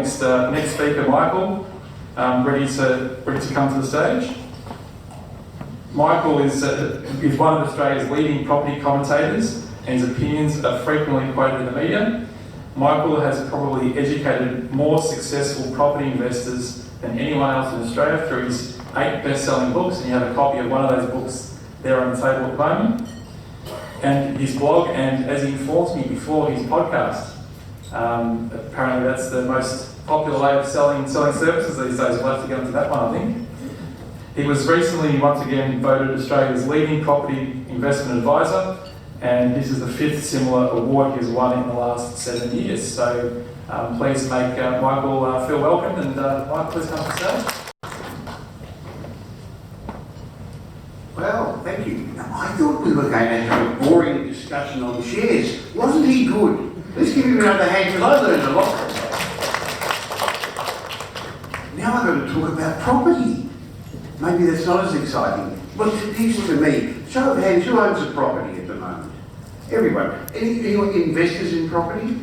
next speaker, Michael, ready to come to the stage. Michael is one of Australia's leading property commentators, and his opinions are frequently quoted in the media. Michael has probably educated more successful property investors than anyone else in Australia through his 8 best-selling books, and you have a copy of one of those books there on the table at the moment, and his blog, and as he informs me before, his podcast. Apparently that's the most popular way of selling services these days. We'll have to get into that one, I think. He was recently, once again, voted Australia's leading property investment advisor, and this is the 5th similar award he's won in the last 7 years. So please make Michael feel welcome, and Michael, please come to the stage. Well, thank you. Now, I thought we were going to have a boring discussion on shares. Wasn't he good? Let's give him another hand, because I learned a lot from that. Now I've got to talk about property. Maybe that's not as exciting. But here's to me. Show of hands, who owns a property at the moment? Everyone. Anyone investors in property?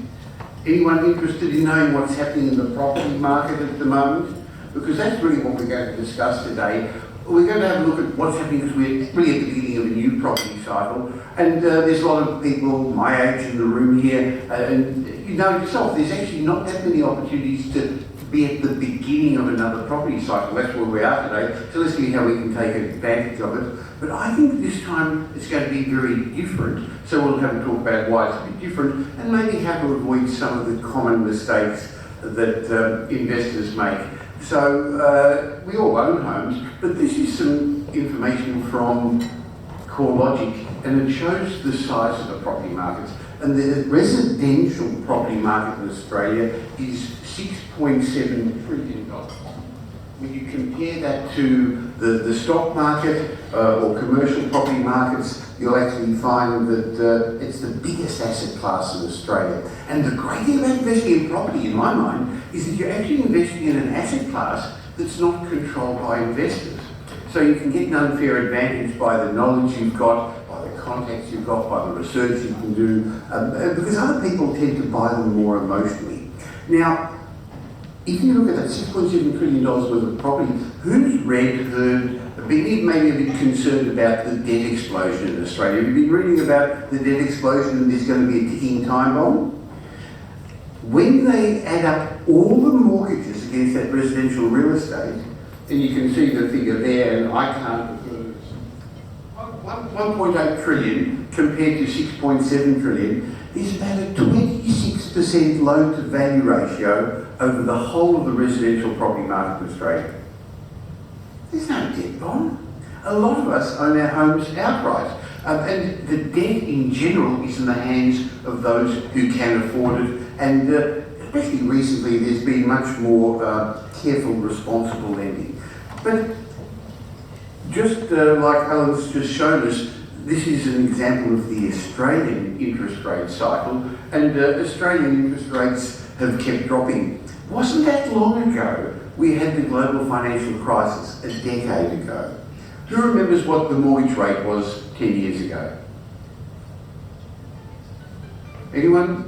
Anyone interested in knowing what's happening in the property market at the moment? Because that's really what we're going to discuss today. We're going to have a look at what's happening, because we're really at the beginning of a new property cycle, and there's a lot of people my age in the room here, and you know yourself, there's actually not that many opportunities to be at the beginning of another property cycle. That's where we are today, so let's see how we can take advantage of it. But I think this time it's going to be very different, so we'll have a talk about why it's a bit different, and maybe how to avoid some of the common mistakes that investors make. So we all own homes, but this is some information from CoreLogic, and it shows the size of the property markets. And the residential property market in Australia is $6.7 trillion. When you compare that to the stock market or commercial property markets, you'll actually find that it's the biggest asset class in Australia. And the great thing about investing in property, in my mind, is that you're actually investing in an asset class that's not controlled by investors. So you can get an unfair advantage by the knowledge you've got, by the contacts you've got, by the research you can do, because other people tend to buy them more emotionally. Now, if you look at that $6.7 trillion worth of property, who's read, heard, been even maybe a bit concerned about the debt explosion in Australia? Have you been reading about the debt explosion and there's going to be a ticking time bomb? When they add up all the mortgages against that residential real estate, and you can see the figure there, and I can't refer to this, 1.8 trillion compared to 6.7 trillion, is about a 26% loan to value ratio over the whole of the residential property market in Australia. There's no debt bomb. A lot of us own our homes outright. And the debt in general is in the hands of those who can afford it. And especially recently, there's been much more careful, responsible lending. But just like Alan's just shown us, this is an example of the Australian interest rate cycle, and Australian interest rates have kept dropping. Wasn't that long ago we had the global financial crisis, a decade ago? Who remembers what the mortgage rate was 10 years ago? Anyone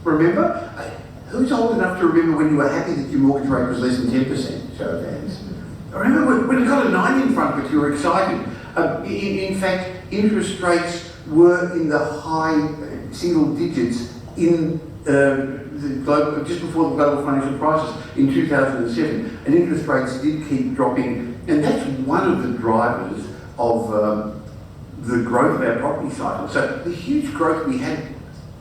remember? Who's old enough to remember when you were happy that your mortgage rate was less than 10%? Show of hands. I remember when it got a 9 in front, but you were excited. In fact, interest rates were in the high single digits in just before the global financial crisis in 2007, and interest rates did keep dropping, and that's one of the drivers of the growth of our property cycle. So the huge growth we had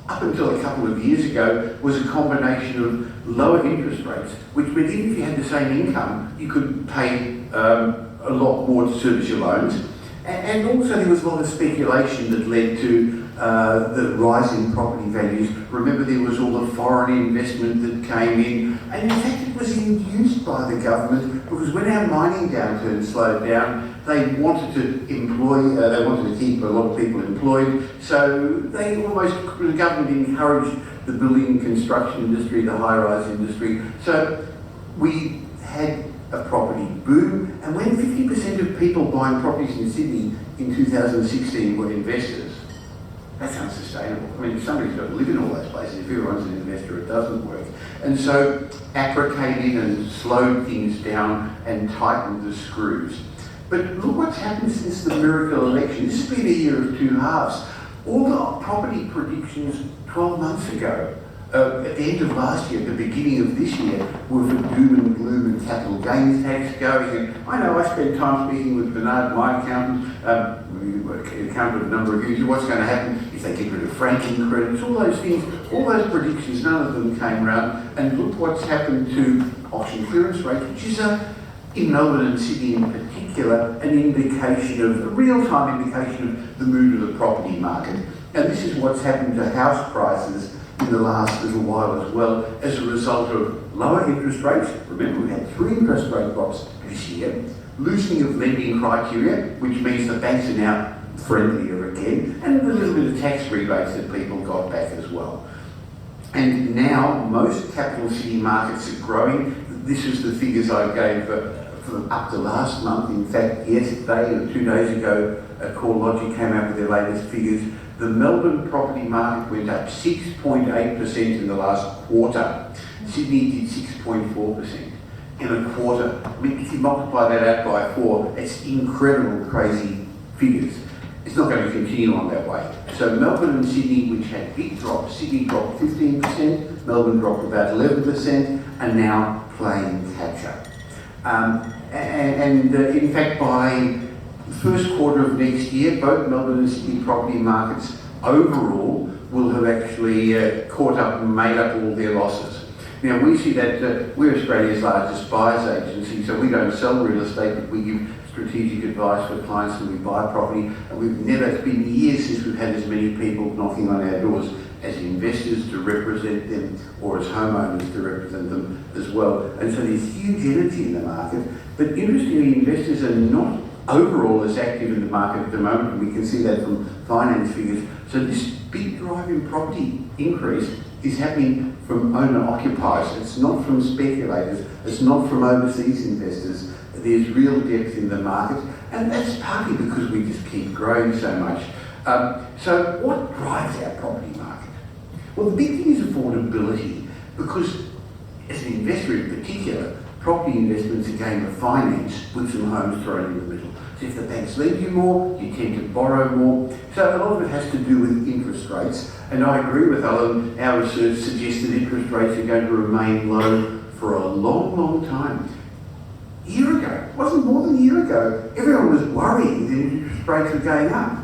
up until a couple of years ago was a combination of lower interest rates, which meant even if you had the same income, you could pay a lot more to service your loans. And also there was a lot of speculation that led to the rise in property values. Remember, there was all the foreign investment that came in, and in fact it was induced by the government, because when our mining downturn slowed down, they wanted to employ, they wanted to keep a lot of people employed, so the government encouraged the building and construction industry, the high-rise industry. So we had a property boom, and when 50% of people buying properties in Sydney in 2016 were investors, That's unsustainable. I mean, if somebody's got to live in all those places, if everyone's an investor, it doesn't work. And so APRA came in and slowed things down and tightened the screws. But look what's happened since the miracle election. This has been a year of two halves. All the property predictions 12 months ago, at the end of last year, at the beginning of this year, were for doom and gloom and capital gains tax going. And I know I spent time speaking with Bernard, my accountant, accountant of a number of years, what's going to happen if they get rid of franking credits, all those things, all those predictions, none of them came around. And look what's happened to auction clearance rate, which is in Melbourne and Sydney in particular, an indication of, a real-time indication of the mood of the property market. And this is what's happened to house prices in the last little while as well, as a result of lower interest rates. Remember, we had 3 interest rate drops this year, loosening of lending criteria, which means the banks are now friendlier again, and a little bit of tax rebates that people got back as well. And now most capital city markets are growing. This is the figures I gave for up to last month. In fact, yesterday or 2 days ago, CoreLogic came out with their latest figures. The Melbourne property market went up 6.8% in the last quarter. Sydney did 6.4% in a quarter. I mean, if you multiply that out by 4, it's incredible, crazy figures. It's not going to continue on that way. So Melbourne and Sydney, which had big drops, Sydney dropped 15%, Melbourne dropped about 11%, are now playing catch up. In fact, by the first quarter of next year, both Melbourne and Sydney property markets overall will have actually caught up and made up all their losses. Now, we see that we're Australia's largest buyers agency, so we don't sell real estate, but we give strategic advice for clients when we buy property. And we've never, it's been years since we've had as many people knocking on our doors as investors to represent them, or as homeowners to represent them as well. And so there's huge energy in the market, but interestingly, investors are not overall as active in the market at the moment, and we can see that from finance figures. So this big drive in property increase is happening from owner-occupiers. It's not from speculators, it's not from overseas investors. There's real depth in the market, and that's partly because we just keep growing so much. So what drives our property market? Well, the big thing is affordability, because as an investor in particular, property investment's a game of finance with some homes thrown in the middle. So if the banks lend you more, you tend to borrow more. So a lot of it has to do with interest rates. And I agree with Alan, our research suggests that interest rates are going to remain low for a long, long time. A year ago, it wasn't more than a year ago, everyone was worrying that interest rates were going up.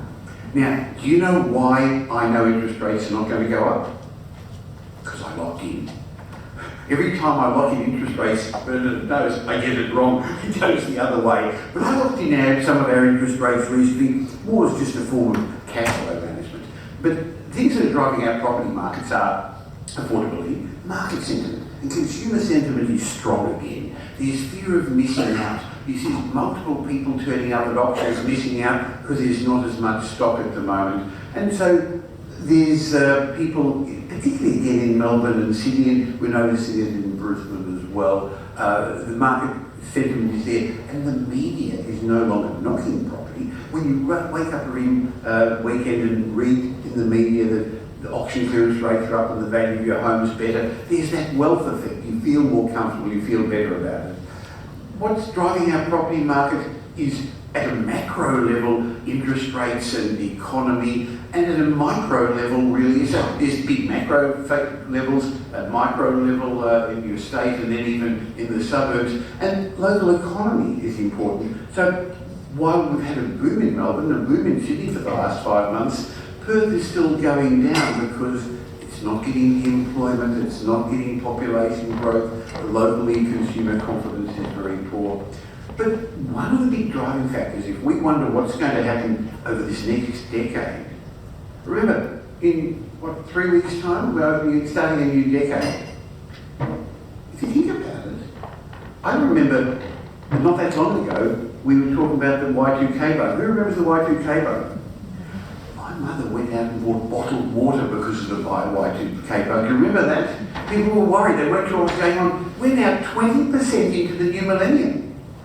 Now, do you know why I know interest rates are not going to go up? Because I locked in. Every time I lock in interest rates, Bernard knows I get it wrong, it goes the other way. But I locked in some of our interest rates recently, more as just a form of cash flow management. But things that are driving our property markets are affordability, market sentiment, and consumer sentiment is strong again. There's fear of missing out. You see multiple people turning up at auctions missing out because there's not as much stock at the moment. And so there's people, particularly again in Melbourne and Sydney, and we're noticing it in Brisbane as well. The market sentiment is there, and the media is no longer knocking property. When you wake up every weekend and read in the media that the auction clearance rates are up and the value of your home is better, there's that wealth effect. You feel more comfortable, you feel better about it. What's driving our property market is, at a macro level, interest rates and the economy, and at a micro level, really, there's big macro levels, at micro level in your state, and then even in the suburbs, and local economy is important. So while we've had a boom in Melbourne, a boom in Sydney for the last 5 months, Perth is still going down because it's not getting the employment, it's not getting population growth, locally consumer confidence is very poor. But one of the big driving factors, if we wonder what's going to happen over this next decade, remember, in 3 weeks' time, we're starting a new decade. If you think about it, I remember not that long ago, we were talking about the Y2K bug. Who remembers the Y2K bug? My mother went out and bought bottled water because of the Y2K bug. You remember that? People were worried, they weren't sure what was going on. We're now 20% into the new millennium.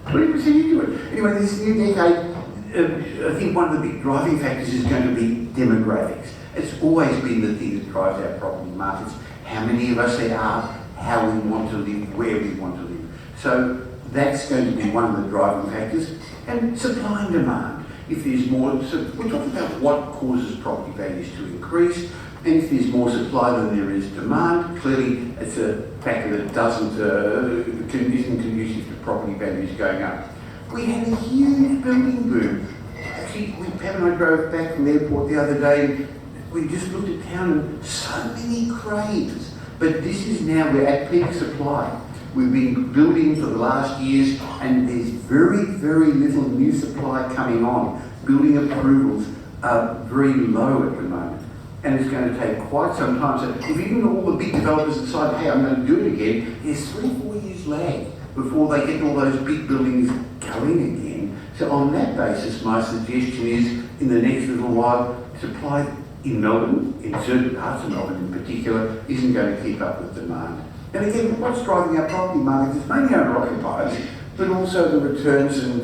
20% into it. Anyway, this new decade, I think one of the big driving factors is going to be demographics. It's always been the thing that drives our property markets. How many of us there are, how we want to live, where we want to live. So that's going to be one of the driving factors. And supply and demand. If there's more, so we're talking about what causes property values to increase, and if there's more supply than there is demand, clearly it's a factor that isn't conducive to property values going up. We had a huge building boom. Actually, Pam and I drove back from the airport the other day. We just looked at town and so many cranes. But this is now, we're at peak supply. We've been building for the last years and there's very, very little new supply coming on. Building approvals are very low at the moment. And it's going to take quite some time. So if even all the big developers decide, hey, I'm going to do it again, there's 3 or 4 years lag before they get all those big buildings going again. So on that basis, my suggestion is, in the next little while, supply in Melbourne, in certain parts of Melbourne in particular, isn't going to keep up with demand. And again, what's driving our property markets is mainly owner-occupiers, but also the returns and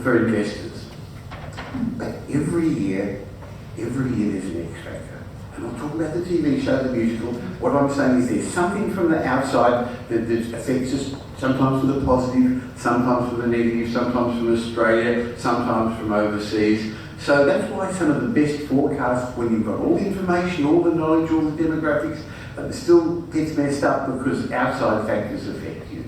for investors. But every year there's an X factor. And I'll talk about the TV show, the musical. What I'm saying is there's something from the outside that affects us, sometimes for the positive, sometimes for the negative, sometimes from Australia, sometimes from overseas. So that's why some of the best forecasts, when you've got all the information, all the knowledge, all the demographics, it still gets messed up because outside factors affect you.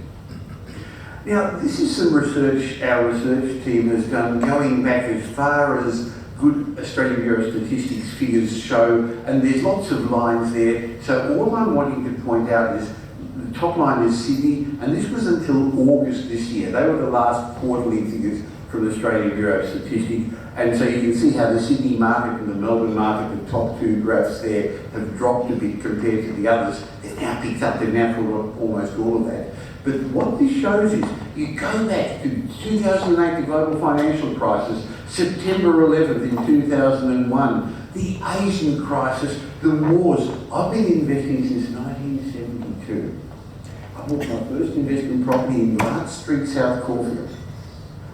Now, this is some research our research team has done going back as far as good Australian Bureau of Statistics figures show, and there's lots of lines there. So all I'm wanting to point out is the top line is Sydney, and this was until August this year. They were the last quarterly figures from the Australian Bureau of Statistics. And so you can see how the Sydney market and the Melbourne market, the top 2 graphs there, have dropped a bit compared to the others. They've now picked up, they've now caught almost all of that. But what this shows is, you go back to 2008, the global financial crisis, September 11th in 2001, the Asian crisis, the wars. I've been investing since 1972. I bought my first investment property in Lark Street, South Caulfield.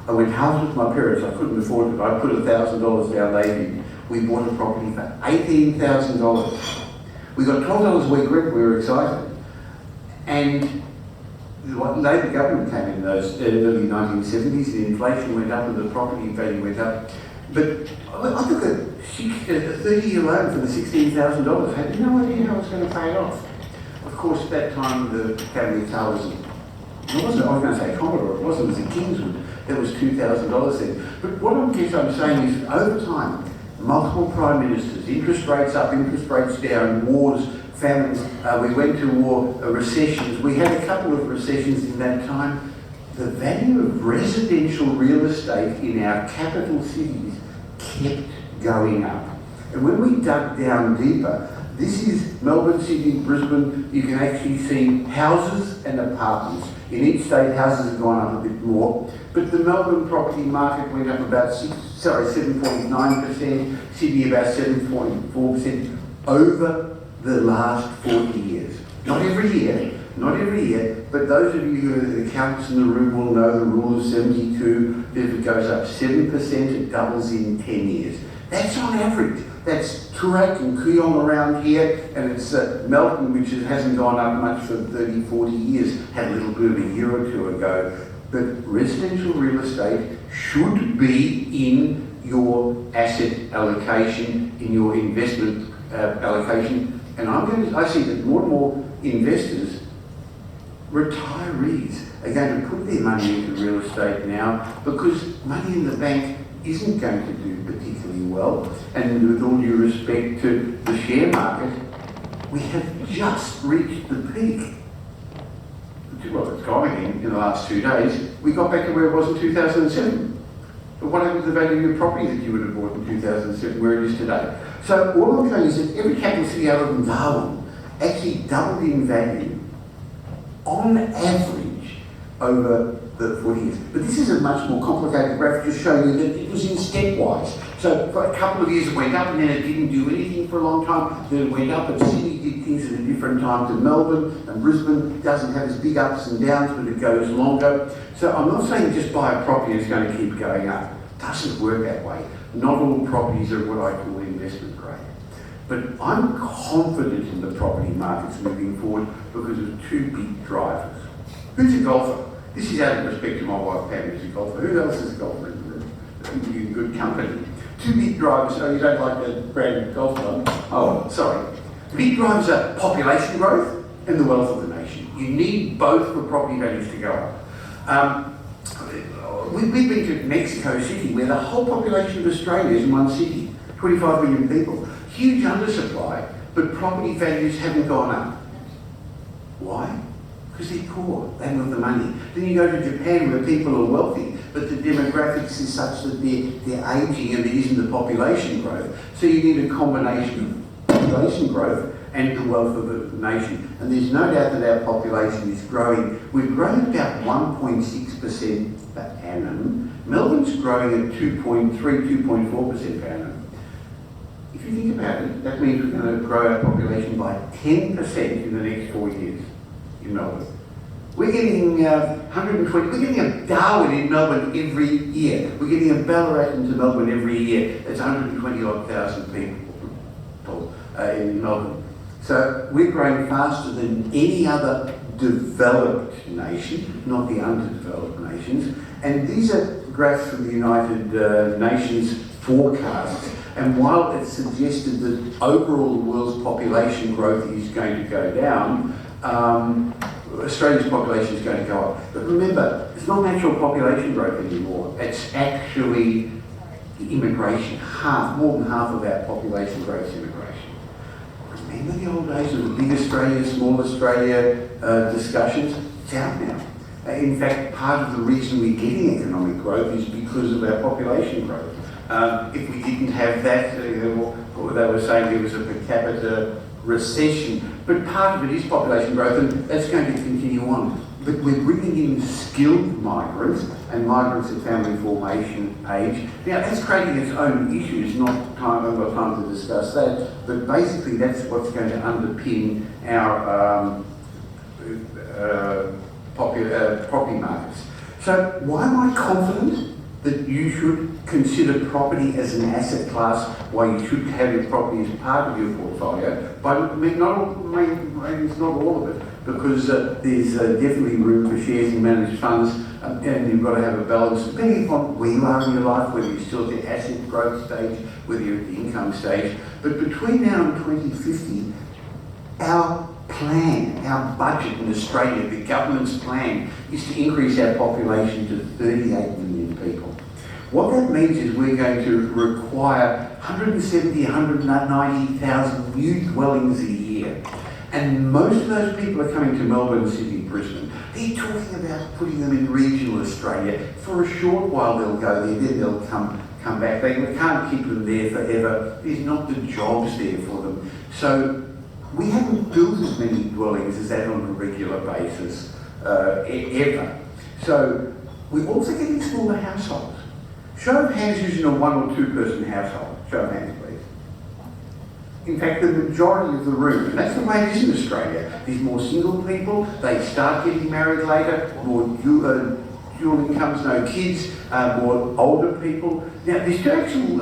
I went house with my parents, I couldn't afford it. I put $1,000 down, they did. We bought a property for $18,000. We got $12 a week rent, we were excited. And the Labor government came in those early 1970s, the inflation went up and the property value went up. But I took a 30-year loan for the $16,000. I had no idea how I was going to pay it off. Of course, at that time, the Academy car was, I was going to say Commodore, it wasn't, it was a Kingswood. That was $2,000 then. But what I'm saying is, over time, multiple prime ministers, interest rates up, interest rates down, wars, famines, we went to war, recessions. We had a couple of recessions in that time. The value of residential real estate in our capital cities kept going up. And when we dug down deeper, this is Melbourne, Sydney, Brisbane, you can actually see houses and apartments. In each state, houses have gone up a bit more, but the Melbourne property market went up about 7.9%, Sydney about 7.4% over the last 40 years. Not every year, but those of you who are the accountants in the room will know the rule of 72. If it goes up 7%, it doubles in 10 years. That's on average. That's Toorak and Kooyong around here, and it's Melbourne, which hasn't gone up much for 30, 40 years, had a little boom a year or two ago. But residential real estate should be in your asset allocation, in your investment allocation. And I see that more and more investors, retirees, are going to put their money into real estate now because money in the bank isn't going to do particularly well. And with all due respect to the share market, we have just reached the peak. Well, it's gone again in the last 2 days. We got back to where it was in 2007. But what happened to the value of your property that you would have bought in 2007, where it is today? So all I'm saying is that every capital city other than Darwin actually doubled in value on average over the 40 years. But this is a much more complicated graph, just showing you that it was in stepwise. So for a couple of years it went up and then it didn't do anything for a long time. Then it went up and Sydney did things at a different time to Melbourne, and Brisbane doesn't have as big ups and downs, but it goes longer. So I'm not saying just buy a property is going to keep going up. It doesn't work that way. Not all properties are what I call investment grade. But I'm confident in the property markets moving forward because of two big drivers. Who's a golfer? This is out of respect to my wife, Pam, who's a golfer. Who else is a golfer in the room? I think you're in good company. Two big drivers. Oh, you don't like that brand of golf club? Oh, sorry. The big drivers are population growth and the wealth of the nation. You need both for property values to go up. We've been to Mexico City, where the whole population of Australia is in one city, 25 million people. Huge undersupply, but property values haven't gone up. Why? Because they're poor, they haven't got the money. Then you go to Japan, where people are wealthy, but the demographics is such that they're ageing and there isn't the population growth. So you need a combination of population growth and the wealth of the nation. And there's no doubt that our population is growing. We've grown about 1.6% per annum. Melbourne's growing at 2.3, 2.4% per annum. If you think about it, that means we're going to grow our population by 10% in the next 4 years in Melbourne. We're getting 120, we're getting a Darwin in Melbourne every year. We're getting a Ballarat into Melbourne every year. It's 120 odd thousand people in Melbourne. So we're growing faster than any other developed nation, not the underdeveloped nations. And these are graphs from the United Nations forecasts. And while it's suggested that overall the world's population growth is going to go down, Australia's population is going to go up. But remember, it's not natural population growth anymore. It's actually immigration. More than half of our population growth is immigration. Remember the old days of the big Australia, small Australia discussions? It's out now. In fact, part of the reason we're getting economic growth is because of our population growth. If we didn't have that, they were saying there was a per capita recession, but part of it is population growth, and that's going to continue on. But we're bringing in skilled migrants and migrants at family formation age. Now, that's creating its own issues, I've got time to discuss that, but basically that's what's going to underpin our property markets. So why am I confident that you should consider property as an asset class, why you should have your property as part of your portfolio? But maybe it's not all of it, because there's definitely room for shares in managed funds, and you've got to have a balance depending upon where you are in your life, whether you're still at the asset growth stage, whether you're at the income stage. But between now and 2050, our plan, our budget in Australia, the government's plan, is to increase our population to 38 million people. What that means is we're going to require 170, 190,000 new dwellings a year. And most of those people are coming to Melbourne, Sydney, Brisbane. They're talking about putting them in regional Australia. For a short while they'll go there, then they'll come back. They can't keep them there forever. There's not the jobs there for them. So we haven't built as many dwellings as that on a regular basis ever. So we're also getting smaller households. Show of hands who's in a 1 or 2 person household. Show of hands, please. In fact, the majority of the room, and that's the way it is in Australia. There's more single people, they start getting married later, more dual incomes, no kids, more older people. Now, there's two actual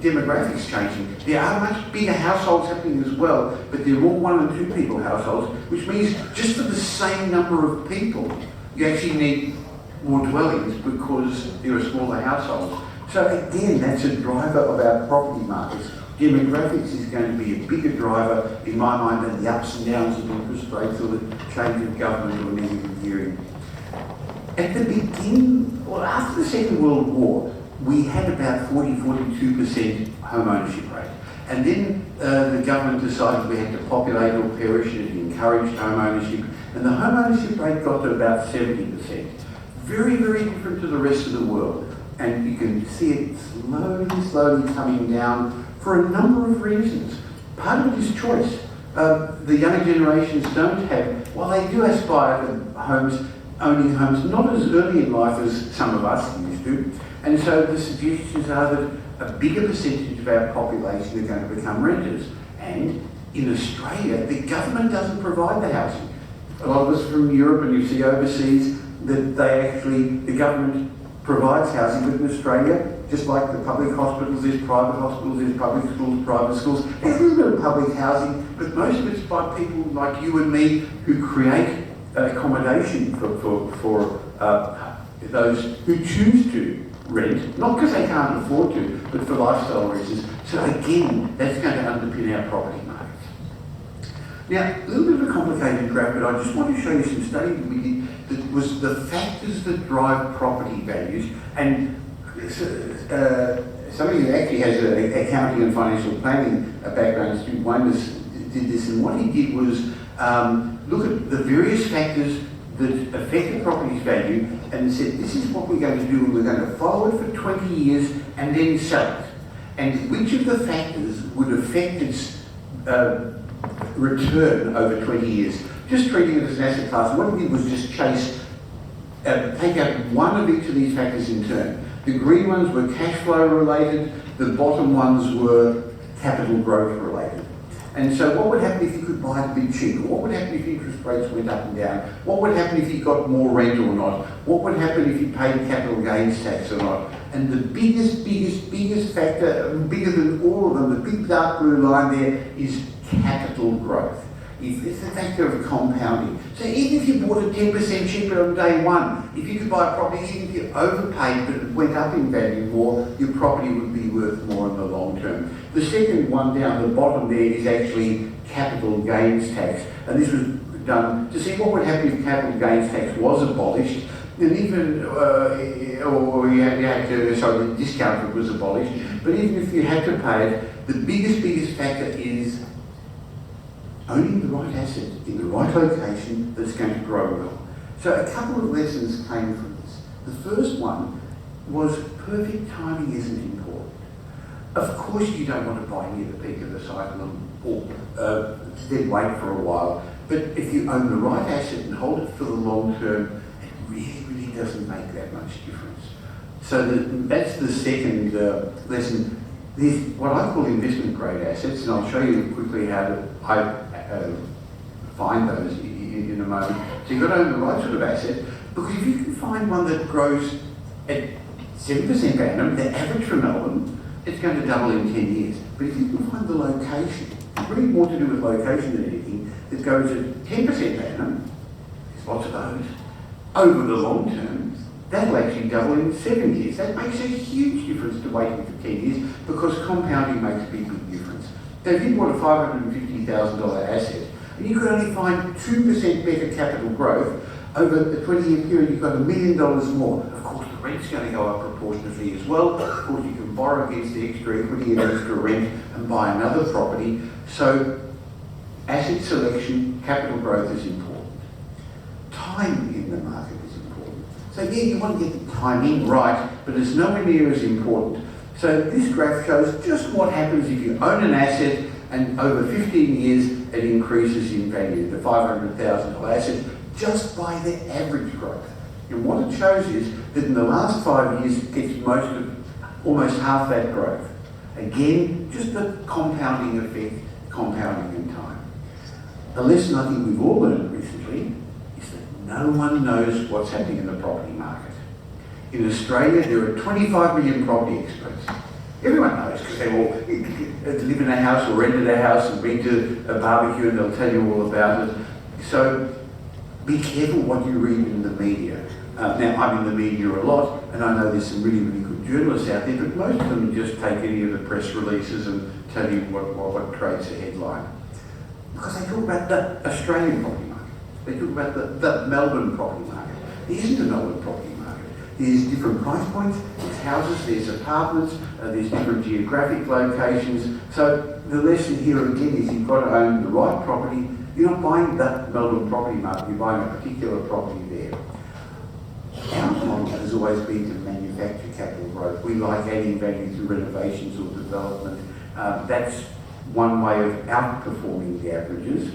demographics changing. There are much bigger households happening as well, but there are more 1 and 2 people households, which means just for the same number of people, you actually need more dwellings because there are smaller households. So again, that's a driver of our property markets. Demographics is going to be a bigger driver, in my mind, than the ups and downs of interest rates or the change of government or negative gearing. At the beginning, or after the Second World War, we had about 40-42% home ownership rate. And then the government decided we had to populate or perish, and it encouraged home ownership. And the home ownership rate got to about 70%. Very, very different to the rest of the world. And you can see it slowly coming down for a number of reasons. Part of it is choice. The younger generations don't have, while they do aspire to owning homes, not as early in life as some of us used to. And so the suggestions are that a bigger percentage of our population are going to become renters. And in Australia, the government doesn't provide the housing. A lot of us from Europe, and you see overseas, that the government provides housing, but in Australia, just like the public hospitals, there's private hospitals, there's public schools, private schools. There's a little bit of public housing, but most of it's by people like you and me who create accommodation for those who choose to rent, not because they can't afford to, but for lifestyle reasons. So again, that's going to underpin our property market. Now, a little bit of a complicated graph, but I just want to show you some study that we did that was the factors that drive property values. And somebody who actually has an accounting and financial planning background, Stu Weymouth, did this, and what he did was look at the various factors that affect a property's value and said, this is what we're going to do, and we're going to follow it for 20 years and then sell it. And which of the factors would affect its return over 20 years? Just treating it as an asset class. What we did was just take out one of each of these factors in turn. The green ones were cash flow related, the bottom ones were capital growth related. And so what would happen if you could buy it a bit cheaper? What would happen if interest rates went up and down? What would happen if you got more rent or not? What would happen if you paid capital gains tax or not? And the biggest factor, bigger than all of them, the big dark blue line there is capital growth. It's the factor of compounding. So even if you bought it 10% cheaper on day one, if you could buy a property, even if you overpaid but it went up in value more, your property would be worth more in the long term. The second one down the bottom there is actually capital gains tax. And this was done to see what would happen if capital gains tax was abolished. And even, the discount was abolished. But even if you had to pay it, the biggest factor is owning the right asset in the right location that's going to grow well. So a couple of lessons came from this. The first one was perfect timing isn't important. Of course you don't want to buy near the peak of the cycle or then wait for a while. But if you own the right asset and hold it for the long term, it really doesn't make that much difference. So that's the second lesson. There's what I call investment grade assets, and I'll show you quickly how to find those in a moment. So you've got to own the right sort of asset, because if you can find one that grows at 7% per annum, the average for Melbourne, it's going to double in 10 years. But if you can find the location, it's really more to do with location than anything, that goes at 10% per annum, there's lots of those, over the long term, that'll actually double in 7 years. That makes a huge difference to waiting for 10 years, because compounding makes a big difference. So if you bought a $550,000 asset, and you could only find 2% better capital growth, over the 20-year period you've got $1 million more. Of course, the rent's going to go up proportionately as well. Of course, you can borrow against the extra equity and extra rent and buy another property. So asset selection, capital growth is important. Time in the market is important. So yeah, you want to get the timing right, but it's nowhere near as important. So this graph shows just what happens if you own an asset and over 15 years it increases in value, the $500,000 asset, just by the average growth. And what it shows is that in the last 5 years it gets almost half that growth. Again, just the compounding effect, compounding in time. A lesson I think we've all learned recently is that no one knows what's happening in the property market. In Australia, there are 25 million property experts. Everyone knows, because they all live in a house or rented a house and been to a barbecue, and they'll tell you all about it. So be careful what you read in the media. Now, I'm in the media a lot, and I know there's some really good journalists out there, but most of them just take any of the press releases and tell you what trades the headline. Because they talk about the Australian property market. They talk about the Melbourne property market. There isn't a Melbourne property market. There's different price points, there's houses, there's apartments, there's different geographic locations. So the lesson here again is you've got to own the right property. You're not buying the Melbourne property market, you're buying a particular property there. Our model has always been to manufacture capital growth. We like adding value through renovations or development. That's one way of outperforming the averages.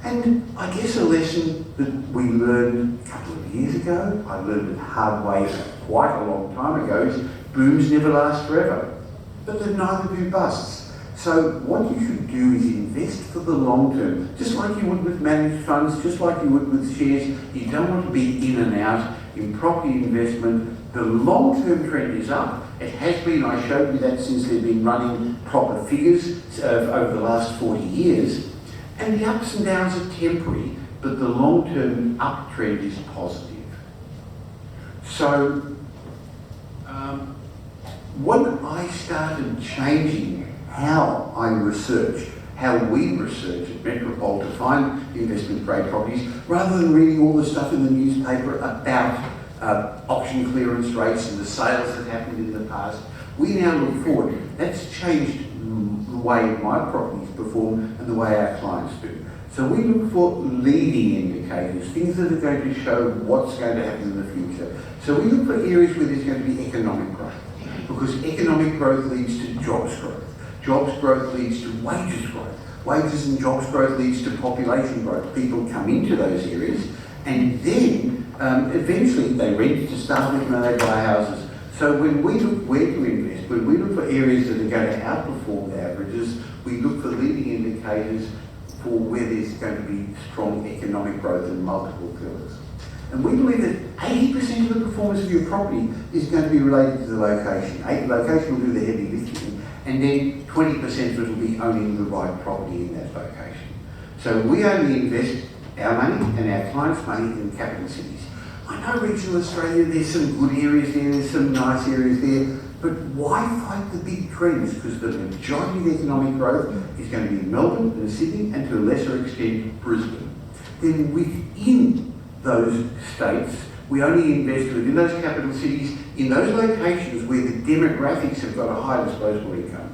And I guess a lesson that we learned a couple of years ago, I learned it hard way quite a long time ago, is booms never last forever, but they neither do busts. So what you should do is invest for the long term, just like you would with managed funds, just like you would with shares. You don't want to be in and out. In property investment, The long-term trend is up. It has been, I showed you that since they've been running proper figures over the last 40 years. And the ups and downs are temporary, but the long-term uptrend is positive. So, when I started changing how I research, how we research at Metropole to find investment grade properties, rather than reading all the stuff in the newspaper about auction clearance rates and the sales that happened in the past, we now look forward. That's changed the way my properties perform and the way our clients do. So we look for leading indicators, things that are going to show what's going to happen in the future. So we look for areas where there's going to be economic growth, because economic growth leads to jobs growth. Jobs growth leads to wages growth. Wages and jobs growth leads to population growth. People come into those areas and then eventually they rent to start with and they buy houses. So when we look where to invest, when we look for areas that are going to outperform the averages, we look for leading indicators for where there's going to be strong economic growth in multiple pillars. And we believe that 80% of the performance of your property is going to be related to the location. Location will do the heavy lifting, and then 20% of it will be owning the right property in that location. So we only invest our money and our clients' money in capital cities. I know regional Australia, there's some good areas there, there's some nice areas there, but why fight the big trends? Because the majority of the economic growth is going to be in Melbourne and Sydney, and to a lesser extent, Brisbane. Then within those states, we only invest within those capital cities in those locations where the demographics have got a high disposable income.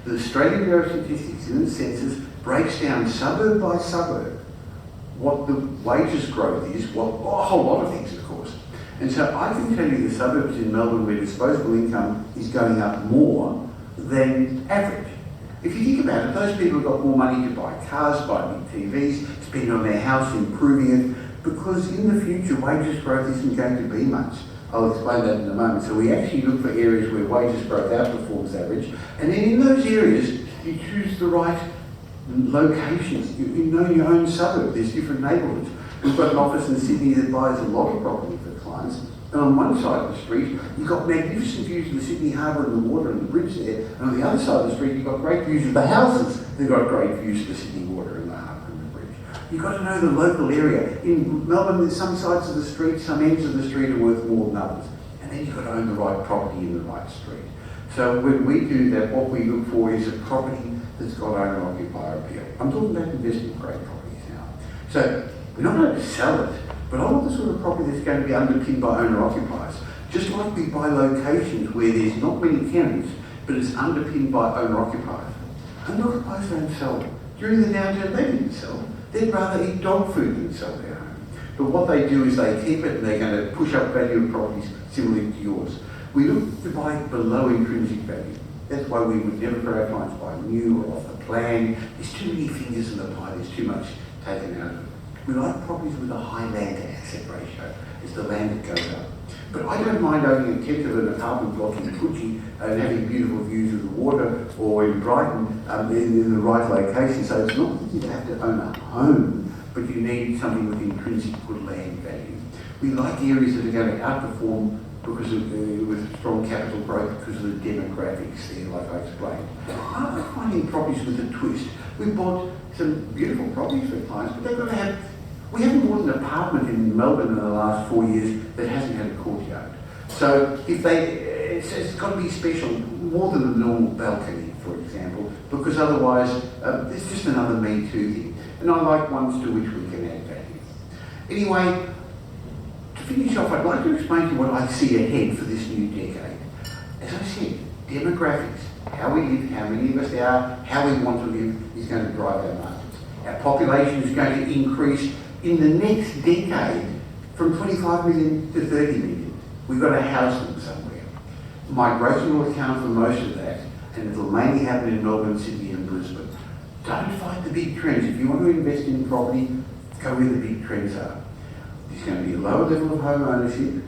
The Australian Bureau of Statistics in the census breaks down suburb by suburb what the wages growth is, a whole lot of things, of course. And so I can tell you the suburbs in Melbourne where disposable income is going up more than average. If you think about it, those people have got more money to buy cars, buy big TVs, spend on their house, improving it, because in the future wages growth isn't going to be much. I'll explain that in a moment. So we actually look for areas where wages growth outperforms average, and then in those areas you choose the right locations. You know your own suburb, there's different neighbourhoods. We've got an office in Sydney that buys a lot of property for clients, and on one side of the street you've got magnificent views of the Sydney Harbour and the water and the bridge there, and on the other side of the street you've got great views of the houses. They've got great views of the Sydney water and the harbour and the bridge. You've got to know the local area. In Melbourne, there's some sides of the street, some ends of the street are worth more than others, and then you've got to own the right property in the right street. So when we do that, what we look for is a property that's got owner-occupier appeal. I'm talking about investment-grade properties now. So we're not going to sell it, but I want the sort of property that's going to be underpinned by owner-occupiers. Just like we buy locations where there's not many tenants, but it's underpinned by owner-occupiers. Owner-occupiers don't sell. During the downturn, they didn't sell. They'd rather eat dog food than sell their home. But what they do is they keep it and they're going to push up value of properties similarly to yours. We look to buy below intrinsic value. That's why we would never for our clients buy new or off the plan. There's too many fingers in the pie, there's too much taken out of it. We like properties with a high land to asset ratio. It's the land that goes up. But I don't mind owning a tenth of an apartment block in Coogee and having beautiful views of the water, or in Brighton in the right location. So it's not that you have to own a home, but you need something with intrinsic good land value. We like areas that are going to outperform because of with strong capital growth because of the demographics there, like I explained. I like finding properties with a twist. We bought some beautiful properties for clients, but they've got to have. We haven't bought an apartment in Melbourne in the last 4 years that hasn't had a courtyard. So if it's got to be special, more than a normal balcony, for example, because otherwise it's just another Me Too thing. And I like ones to which we can add value. Anyway, to finish off, I'd like to explain to you what I see ahead for this new decade. As I said, demographics, how we live, how many of us there are, how we want to live is going to drive our markets. Our population is going to increase in the next decade from 25 million to 30 million. We've got to house them somewhere. Migration will account for most of that, and it'll mainly happen in Melbourne, Sydney and Brisbane. Don't fight the big trends. If you want to invest in property, go where the big trends are. There's going to be a lower level of home ownership,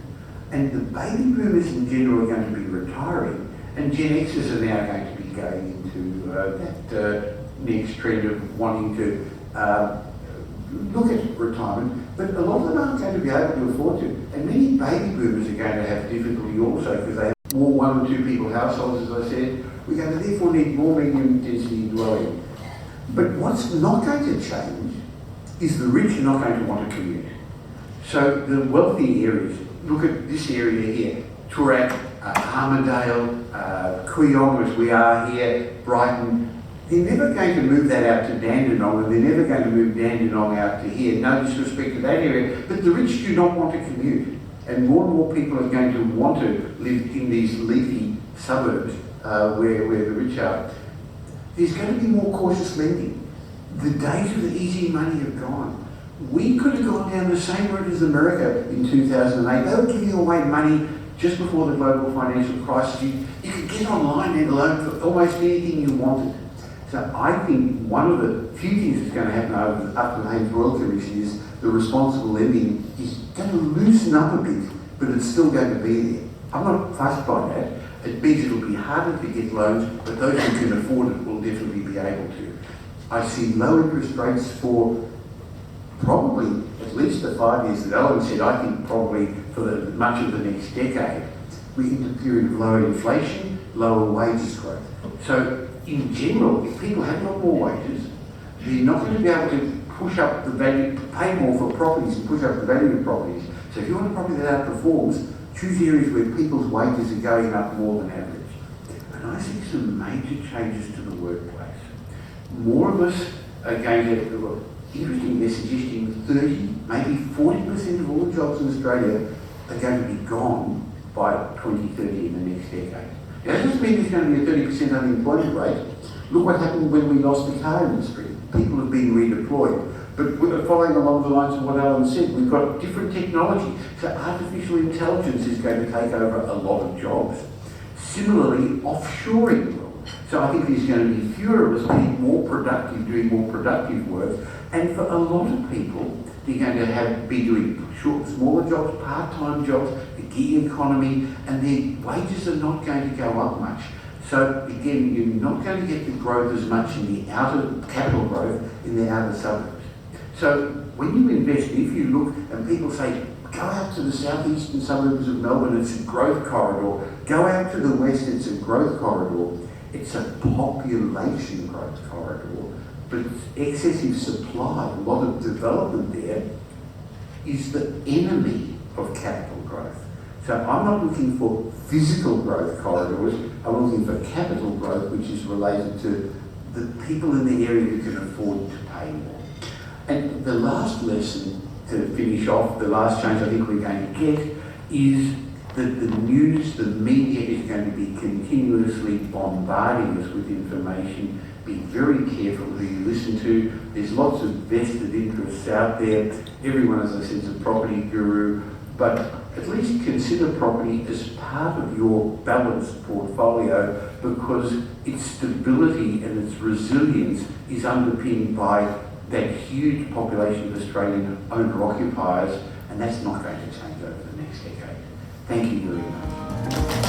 and the baby boomers in general are going to be retiring, and Gen Xers are now going to be going into that next trend of wanting to look at retirement, but a lot of them aren't going to be able to afford to. And many baby boomers are going to have difficulty also because they have more one or two people households, as I said. We're going to therefore need more medium density dwelling. But what's not going to change is the rich are not going to want to commute. So the wealthy areas, look at this area here, Toorak, Armidale, Kooyong as we are here, Brighton. They're never going to move that out to Dandenong, and they're never going to move Dandenong out to here. No disrespect to that area, but the rich do not want to commute. And more people are going to want to live in these leafy suburbs where the rich are. There's going to be more cautious lending. The days of the easy money have gone. We could have gone down the same route as America in 2008. They were giving away money just before the global financial crisis. You could get online and loan for almost anything you wanted. So I think one of the few things that's going to happen after the Haynes Royal Commission is the responsible lending is going to loosen up a bit, but it's still going to be there. I'm not fussed by that. It means it'll be harder to get loans, but those who can afford it will definitely be able to. I see low interest rates for probably at least the 5 years that Owen said. I think probably for much of the next decade. We're in a period of lower inflation, lower wages growth. So in general, if people have got more wages, they're not going to be able to push up the value, pay more for properties and push up the value of properties. So if you want a property that outperforms, choose areas where people's wages are going up more than average. And I see some major changes to the workplace. More of us are going to, interesting, they're suggesting 30, maybe 40% of all the jobs in Australia are going to be gone by 2030 in the next decade. Now, that doesn't mean there's going to be a 30% unemployment rate. Look what happened when we lost the car industry. People have been redeployed. But following along the lines of what Alan said, we've got different technology. So artificial intelligence is going to take over a lot of jobs. Similarly, offshoring will. So I think there's going to be fewer of us being more productive, doing more productive work. And for a lot of people, they're going to be doing smaller jobs, part-time jobs, the gig economy, and their wages are not going to go up much. So again, you're not going to get the growth as much in the outer, capital growth in the outer suburbs. So when you invest, if you look and people say, go out to the southeastern suburbs of Melbourne, it's a growth corridor. Go out to the west, it's a growth corridor. It's a population growth corridor, but excessive supply, a lot of development there, is the enemy of capital growth. So I'm not looking for physical growth corridors, I'm looking for capital growth, which is related to the people in the area who can afford to pay more. And the last lesson to finish off, the last change I think we're going to get is that the news, the media is going to be continuously bombarding us with information. Be very careful who you listen to. There's lots of vested interests out there. Everyone, as I said, is a property guru, but at least consider property as part of your balanced portfolio because its stability and its resilience is underpinned by that huge population of Australian owner-occupiers, and that's not going to change over the next decade. Thank you very much.